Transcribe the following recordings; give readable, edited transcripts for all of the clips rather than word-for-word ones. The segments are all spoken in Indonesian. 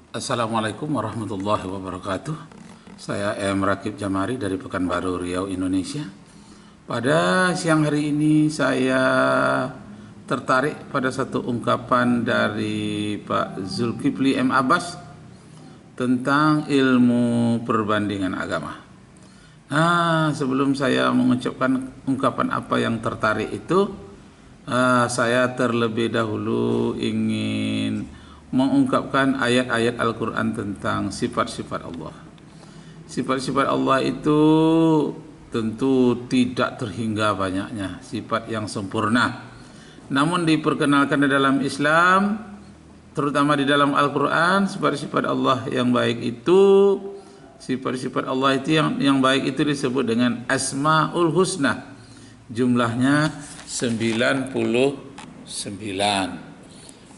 Assalamualaikum warahmatullahi wabarakatuh. Saya M. Rakib Jamari dari Pekanbaru, Riau, Indonesia. Pada siang hari ini saya tertarik pada satu ungkapan dari Pak Zulkifli M. Abbas tentang ilmu perbandingan agama. Nah, sebelum saya mengucapkan ungkapan apa yang tertarik itu, saya terlebih dahulu ingin mengungkapkan ayat-ayat Al-Quran tentang sifat-sifat Allah. Sifat-sifat Allah itu tentu tidak terhingga banyaknya, sifat yang sempurna. Namun diperkenalkan di dalam Islam, terutama di dalam Al-Quran, sifat-sifat Allah yang baik itu, sifat-sifat Allah itu yang baik itu disebut dengan Asmaul Husna. Jumlahnya 99.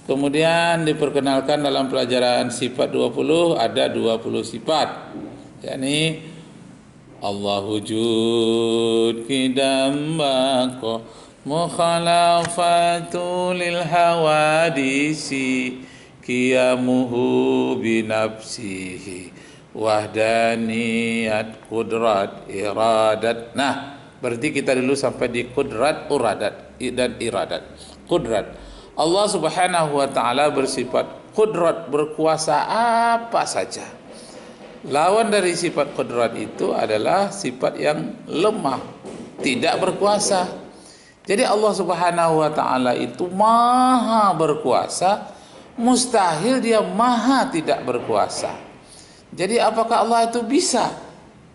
Kemudian diperkenalkan dalam pelajaran sifat 20 ada 20 sifat, yakni Allah wujud qidam baqa mukhalafatu lil hawadisi qiyamuhu binafsihi wahdaniyat qudrat iradat. Nah, berarti kita dulu sampai di qudrat, uradat dan iradat. Qudrat, Allah Subhanahu wa taala bersifat qudrat, berkuasa apa saja. Lawan dari sifat qudrat itu adalah sifat yang lemah, tidak berkuasa. Jadi Allah Subhanahu wa taala itu maha berkuasa, mustahil dia maha tidak berkuasa. Jadi apakah Allah itu bisa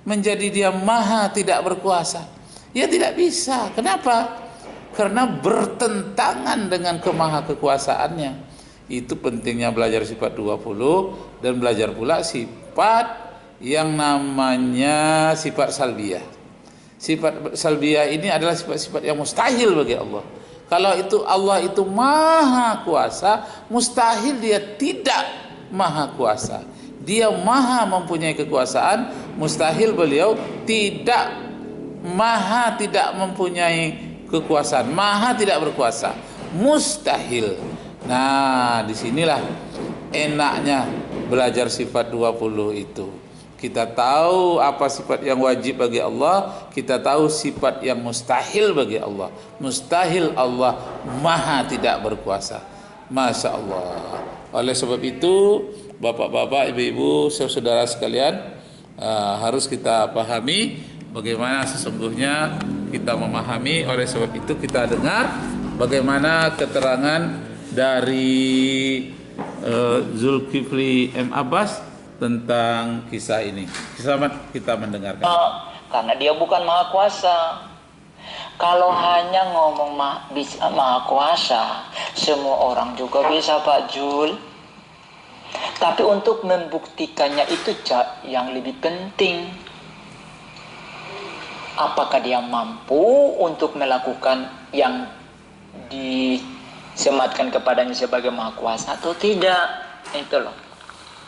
menjadi dia maha tidak berkuasa? Ya tidak bisa. Kenapa? Karena bertentangan dengan kemaha kekuasaannya. Itu pentingnya belajar sifat 20 dan belajar pula sifat yang namanya sifat salbiyah. Sifat salbiyah ini adalah sifat-sifat yang mustahil bagi Allah. Kalau itu Allah itu maha kuasa, mustahil dia tidak maha kuasa. Dia maha mempunyai kekuasaan, mustahil beliau tidak maha tidak mempunyai kekuasaan, maha tidak berkuasa, mustahil. Nah, disinilah enaknya belajar sifat 20 itu. Kita tahu apa sifat yang wajib bagi Allah, kita tahu sifat yang mustahil bagi Allah. Mustahil Allah maha tidak berkuasa. Masya Allah. Oleh sebab itu, bapak-bapak, ibu-ibu, saudara sekalian, harus kita pahami bagaimana sesungguhnya kita memahami. Oleh sebab itu kita dengar bagaimana keterangan dari Zulkifli M. Abbas tentang kisah ini. Selamat kita mendengarkan. Karena dia bukan maha kuasa. Kalau hanya ngomong bisa maha kuasa, semua orang juga bisa, Pak Jul. Tapi untuk membuktikannya itu yang lebih penting. Apakah dia mampu untuk melakukan yang disematkan kepadanya sebagai maha kuasa atau tidak? Itu loh.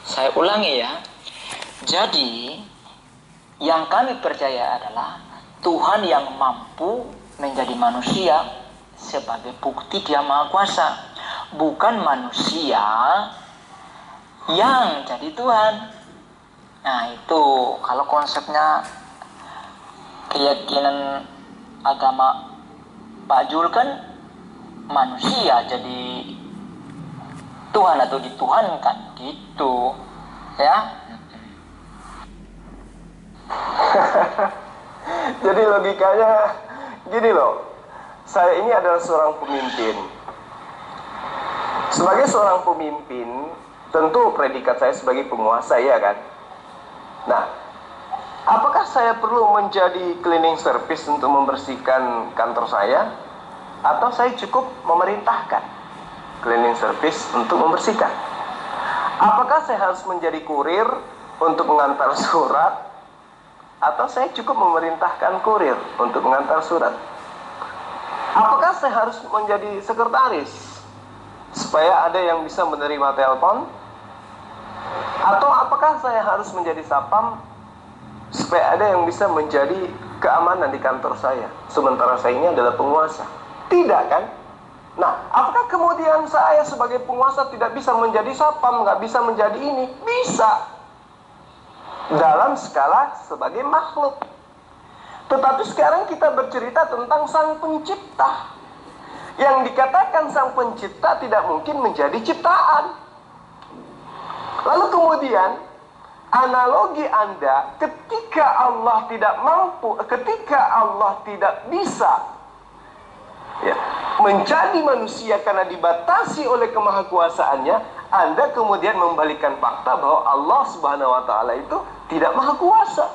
Saya ulangi ya. Jadi yang kami percaya adalah Tuhan yang mampu menjadi manusia sebagai bukti dia maha kuasa, bukan manusia yang jadi Tuhan. Nah itu kalau konsepnya keyakinan agama Pak Jul kan manusia jadi Tuhan atau dituhankan gitu ya. Jadi logikanya gini loh, saya ini adalah seorang pemimpin. Sebagai seorang pemimpin, tentu predikat saya sebagai penguasa, ya kan? Nah, apakah saya perlu menjadi cleaning service untuk membersihkan kantor saya? Atau saya cukup memerintahkan cleaning service untuk membersihkan? Apakah saya harus menjadi kurir untuk mengantar surat? Atau saya cukup memerintahkan kurir untuk mengantar surat? Apakah saya harus menjadi sekretaris supaya ada yang bisa menerima telepon? Atau apakah saya harus menjadi sapam supaya ada yang bisa menjadi keamanan di kantor saya, sementara saya ini adalah penguasa? Tidak kan? Nah, apakah kemudian saya sebagai penguasa tidak bisa menjadi sapam, nggak bisa menjadi ini? Bisa. Dalam skala sebagai makhluk. Tetapi sekarang kita bercerita tentang sang pencipta. Yang dikatakan sang pencipta tidak mungkin menjadi ciptaan. Lalu kemudian, analogi Anda ketika Allah tidak mampu, ketika Allah tidak bisa ya, menjadi manusia karena dibatasi oleh kemahakuasaannya, Anda kemudian membalikan fakta bahwa Allah Subhanahu wa taala itu tidak maha kuasa.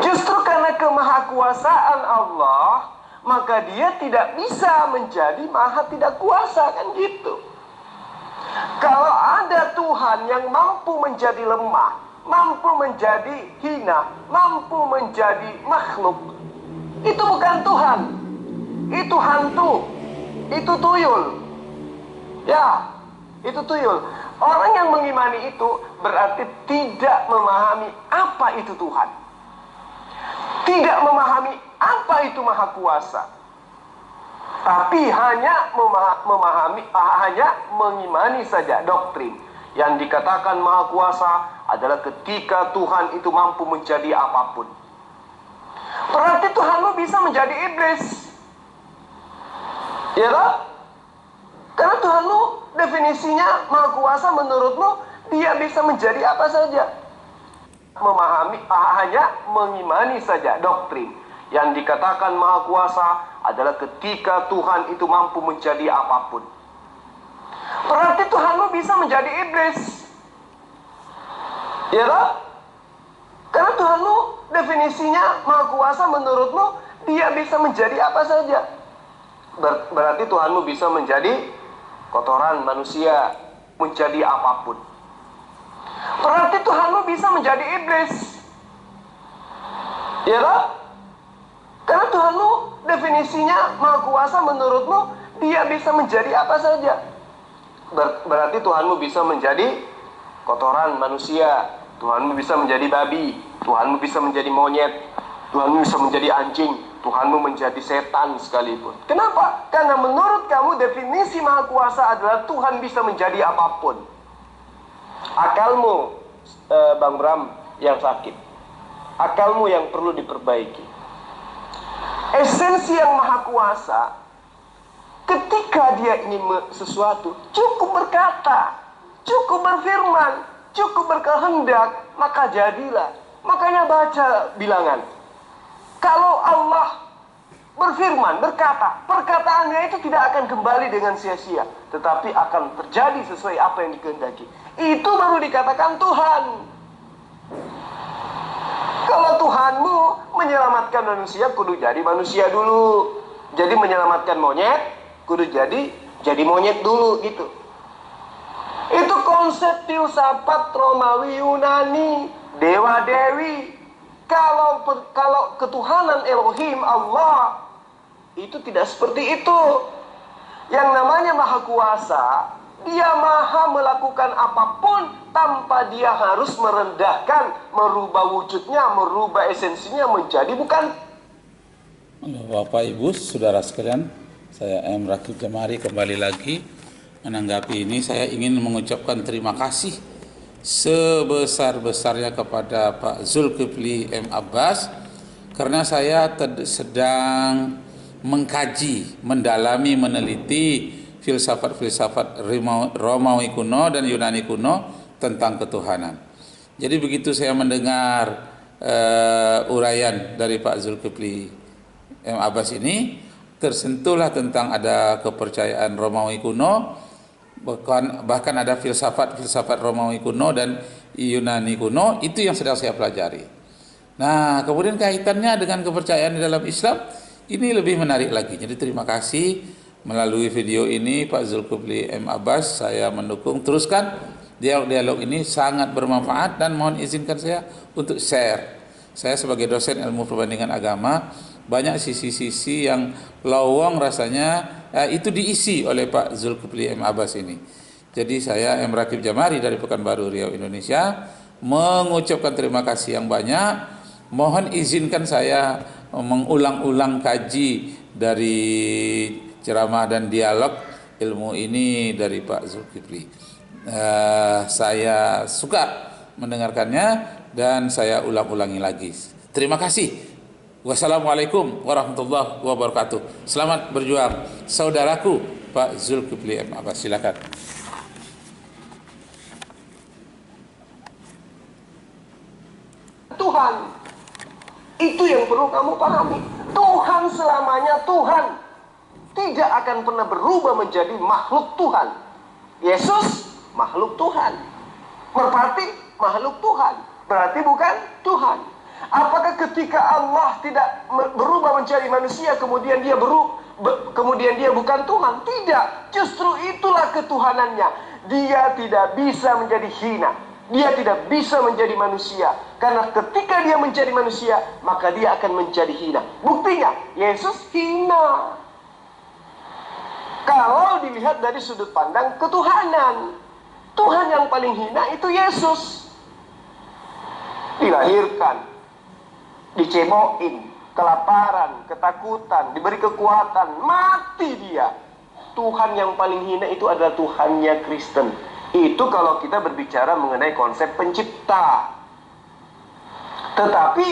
Justru karena kemahakuasaan Allah, maka dia tidak bisa menjadi maha tidak kuasa, kan gitu. Kalau ada Tuhan yang mampu menjadi lemah, mampu menjadi hina, mampu menjadi makhluk, itu bukan Tuhan. Itu hantu, itu tuyul. Ya, itu tuyul. Orang yang mengimani itu berarti tidak memahami apa itu Tuhan. Tidak memahami apa itu maha kuasa. Tapi hanya hanya mengimani saja doktrin. Yang dikatakan maha kuasa adalah ketika Tuhan itu mampu menjadi apapun. Berarti Tuhanmu bisa menjadi iblis. Ya kan? Karena Tuhanmu definisinya maha kuasa, menurutmu dia bisa menjadi apa saja. Hanya mengimani saja doktrin. Yang dikatakan maha kuasa adalah ketika Tuhan itu mampu menjadi apapun. Berarti Tuhanmu bisa menjadi iblis. Ya kan? Karena Tuhanmu definisinya maha kuasa, menurutmu dia bisa menjadi apa saja. Berarti Tuhanmu bisa menjadi kotoran manusia, menjadi apapun. Berarti Tuhanmu bisa menjadi iblis. Ya kan? Karena Tuhanmu definisinya maha kuasa, menurutmu dia bisa menjadi apa saja. Berarti Tuhanmu bisa menjadi kotoran manusia, Tuhanmu bisa menjadi babi, Tuhanmu bisa menjadi monyet, Tuhanmu bisa menjadi anjing, Tuhanmu menjadi setan sekalipun. Kenapa? Karena menurut kamu definisi maha kuasa adalah Tuhan bisa menjadi apapun. Akalmu, Bang Bram, yang sakit. Akalmu yang perlu diperbaiki. Esensi yang maha kuasa, ketika dia ingin sesuatu, cukup berkata, cukup berfirman, cukup berkehendak, maka jadilah. Makanya baca bilangan. Kalau Allah berfirman, berkata, perkataannya itu tidak akan kembali dengan sia-sia, tetapi akan terjadi sesuai apa yang dikehendaki. Itu baru dikatakan Tuhan. Kalau Tuhanmu menyelamatkan manusia, kudu jadi manusia dulu. Jadi menyelamatkan monyet, kudu jadi monyet dulu gitu. Itu konsep filsafat Romawi Yunani, dewa dewi. Kalau ketuhanan Elohim Allah itu tidak seperti itu. Yang namanya maha kuasa, dia maha melakukan apapun tanpa dia harus merendahkan, merubah wujudnya, merubah esensinya menjadi bukan. Bapak Ibu, saudara sekalian, saya M. Rakib Jamari kembali lagi menanggapi ini. Saya ingin mengucapkan terima kasih sebesar-besarnya kepada Pak Zulkifli M. Abbas, karena saya sedang mengkaji, mendalami, meneliti filsafat-filsafat Romawi kuno dan Yunani kuno tentang ketuhanan. Jadi begitu saya mendengar uraian dari Pak Zulkifli M. Abbas ini, tersentuhlah tentang ada kepercayaan Romawi kuno, bahkan ada filsafat Romawi kuno dan Yunani kuno, itu yang sedang saya pelajari. Nah, kemudian kaitannya dengan kepercayaan di dalam Islam, ini lebih menarik lagi. Jadi terima kasih melalui video ini Pak Zulkifli M. Abbas, saya mendukung. Teruskan dialog-dialog ini, sangat bermanfaat, dan mohon izinkan saya untuk share. Saya sebagai dosen ilmu perbandingan agama, banyak sisi-sisi yang lowong rasanya itu diisi oleh Pak Zulkifli M. Abbas ini. Jadi saya M. Rakib Jamari dari Pekanbaru Riau, Indonesia, mengucapkan terima kasih yang banyak. Mohon izinkan saya mengulang-ulang kaji dari ceramah dan dialog ilmu ini dari Pak Zulkifli. Saya suka mendengarkannya dan saya ulang-ulangi lagi. Terima kasih. Wassalamualaikum warahmatullahi wabarakatuh. Selamat berjuang, saudaraku Pak Zulkifli M. Abbas. Silakan. Tuhan, itu yang perlu kamu pahami. Tuhan selamanya Tuhan, tidak akan pernah berubah menjadi makhluk Tuhan. Yesus makhluk Tuhan, merpati makhluk Tuhan, berarti bukan Tuhan. Apakah ketika Allah tidak berubah menjadi manusia kemudian dia kemudian dia bukan Tuhan? Tidak, justru itulah ketuhanannya. Dia tidak bisa menjadi hina, dia tidak bisa menjadi manusia, karena ketika dia menjadi manusia maka dia akan menjadi hina. Buktinya Yesus hina kalau dilihat dari sudut pandang ketuhanan. Tuhan yang paling hina itu Yesus. Dilahirkan, dicebokin, kelaparan, ketakutan, diberi kekuatan, mati dia. Tuhan yang paling hina itu adalah Tuhannya Kristen. Itu kalau kita berbicara mengenai konsep pencipta. Tetapi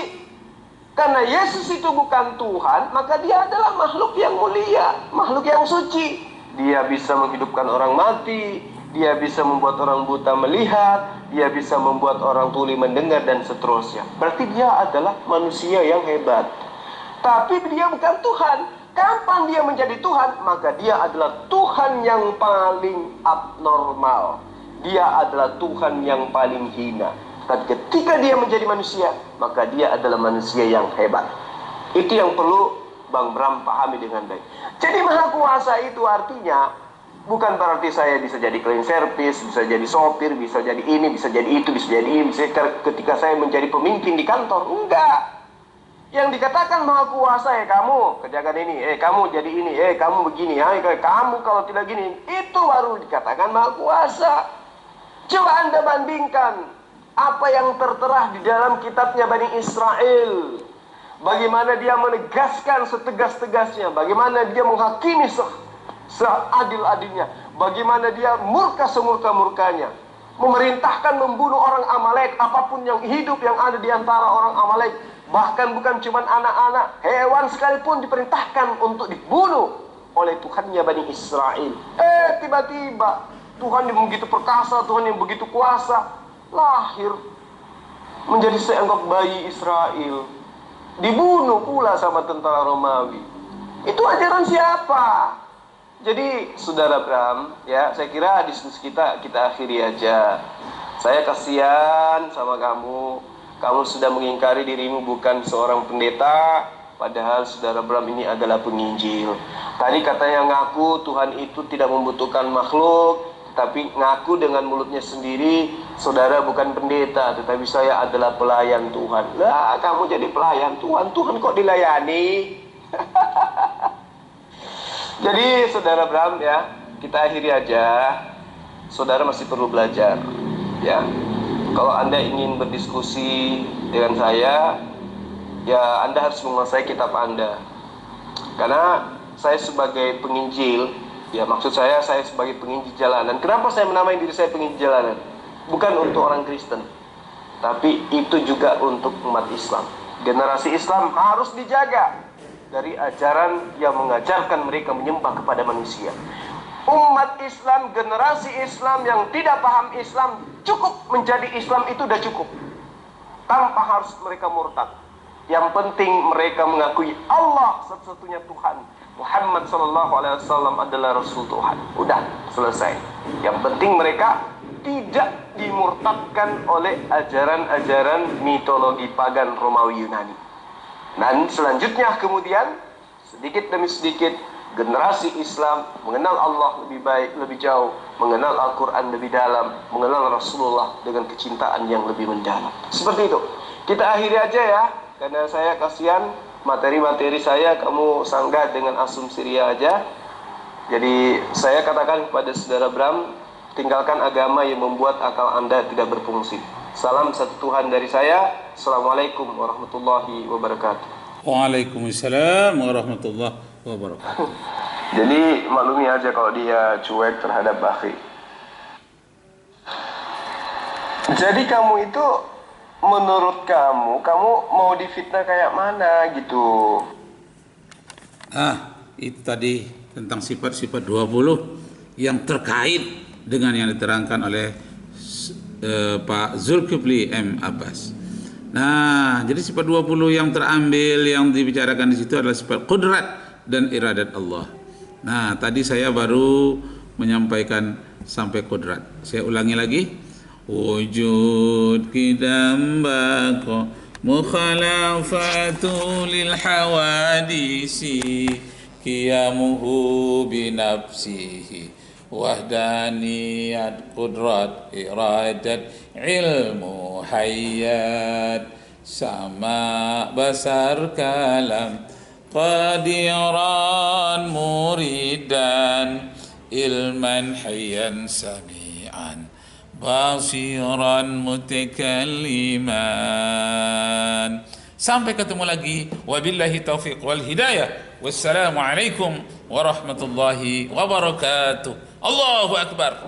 karena Yesus itu bukan Tuhan, maka dia adalah makhluk yang mulia, makhluk yang suci. Dia bisa menghidupkan orang mati, dia bisa membuat orang buta melihat, dia bisa membuat orang tuli mendengar, dan seterusnya. Berarti dia adalah manusia yang hebat. Tapi dia bukan Tuhan. Kapan dia menjadi Tuhan? Maka dia adalah Tuhan yang paling abnormal. Dia adalah Tuhan yang paling hina. Tapi ketika dia menjadi manusia, maka dia adalah manusia yang hebat. Itu yang perlu Bang Bram pahami dengan baik. Jadi maha kuasa itu artinya bukan berarti saya bisa jadi clean service, bisa jadi sopir, bisa jadi ini, bisa jadi itu, bisa jadi ini, bisa ketika saya menjadi pemimpin di kantor. Enggak. Yang dikatakan maha kuasa, kamu kerjakan ini, kamu jadi ini, kamu begini, kamu kalau tidak gini, itu baru dikatakan maha kuasa. Coba Anda bandingkan apa yang tertera di dalam kitabnya Bani Israel. Bagaimana dia menegaskan setegas-tegasnya, bagaimana dia menghakimi seadil-adilnya, bagaimana dia murka semurka-murkanya, memerintahkan membunuh orang Amalek, apapun yang hidup yang ada di antara orang Amalek. Bahkan bukan cuma anak-anak, hewan sekalipun diperintahkan untuk dibunuh oleh Tuhannya Bani Israel. Tiba-tiba Tuhan yang begitu perkasa, Tuhan yang begitu kuasa, lahir menjadi seekor bayi Israel, dibunuh pula sama tentara Romawi. Itu ajaran siapa? Jadi saudara Bram, ya, saya kira diskusi kita akhiri aja. Saya kasihan sama kamu. Kamu sudah mengingkari dirimu bukan seorang pendeta, padahal saudara Bram ini adalah penginjil. Tadi katanya ngaku Tuhan itu tidak membutuhkan makhluk, tapi ngaku dengan mulutnya sendiri, saudara bukan pendeta, tetapi saya adalah pelayan Tuhan. Lah, kamu jadi pelayan Tuhan, Tuhan kok dilayani? Jadi saudara Bram, ya, kita akhiri aja. Saudara masih perlu belajar, ya. Kalau Anda ingin berdiskusi dengan saya, ya Anda harus menguasai kitab Anda. Karena saya sebagai penginjil, ya maksud saya sebagai penginjil jalanan. Kenapa saya menamai diri saya penginjil jalanan? Bukan untuk orang Kristen, tapi itu juga untuk umat Islam. Generasi Islam harus dijaga dari ajaran yang mengajarkan mereka menyembah kepada manusia. Umat Islam, generasi Islam yang tidak paham Islam, cukup menjadi Islam itu udah cukup, tanpa harus mereka murtad. Yang penting mereka mengakui Allah satu-satunya Tuhan, Muhammad SAW adalah Rasul Tuhan. Udah selesai. Yang penting mereka tidak dimurtadkan oleh ajaran-ajaran mitologi pagan Romawi Yunani. Dan selanjutnya kemudian sedikit demi sedikit generasi Islam mengenal Allah lebih baik, lebih jauh, mengenal Al-Quran lebih dalam, mengenal Rasulullah dengan kecintaan yang lebih mendalam. Seperti itu. Kita akhiri aja ya, karena saya kasihan materi-materi saya kamu sanggah dengan asumsi ria aja. Jadi saya katakan kepada saudara Bram, tinggalkan agama yang membuat akal Anda tidak berfungsi. Salam satu Tuhan dari saya. Assalamualaikum warahmatullahi wabarakatuh. Waalaikumsalam warahmatullahi wabarakatuh. Jadi maklumi aja kalau dia cuek terhadap Bakhi. Jadi kamu itu, menurut kamu mau difitnah kayak mana gitu? Itu tadi tentang sifat-sifat 20 yang terkait dengan yang diterangkan oleh Pak Zulkifli M. Abbas. Nah, jadi sifat 20 yang terambil yang dibicarakan di situ adalah sifat qudrat dan iradat Allah. Nah, tadi saya baru menyampaikan sampai qudrat. Saya ulangi lagi. Wujud kidam bako mukhalafatu lil hawadisi qiyamuhu binafsihi wahdaniyat qudrat iradat ilmu hayat sama basar kalam qadiran muridan ilman hayyan sami'an basiran mutakalliman. Sampai ketemu lagi. Wabillahi taufiq wal hidayah. Wassalamualaikum warahmatullahi wabarakatuh. Allahu akbar.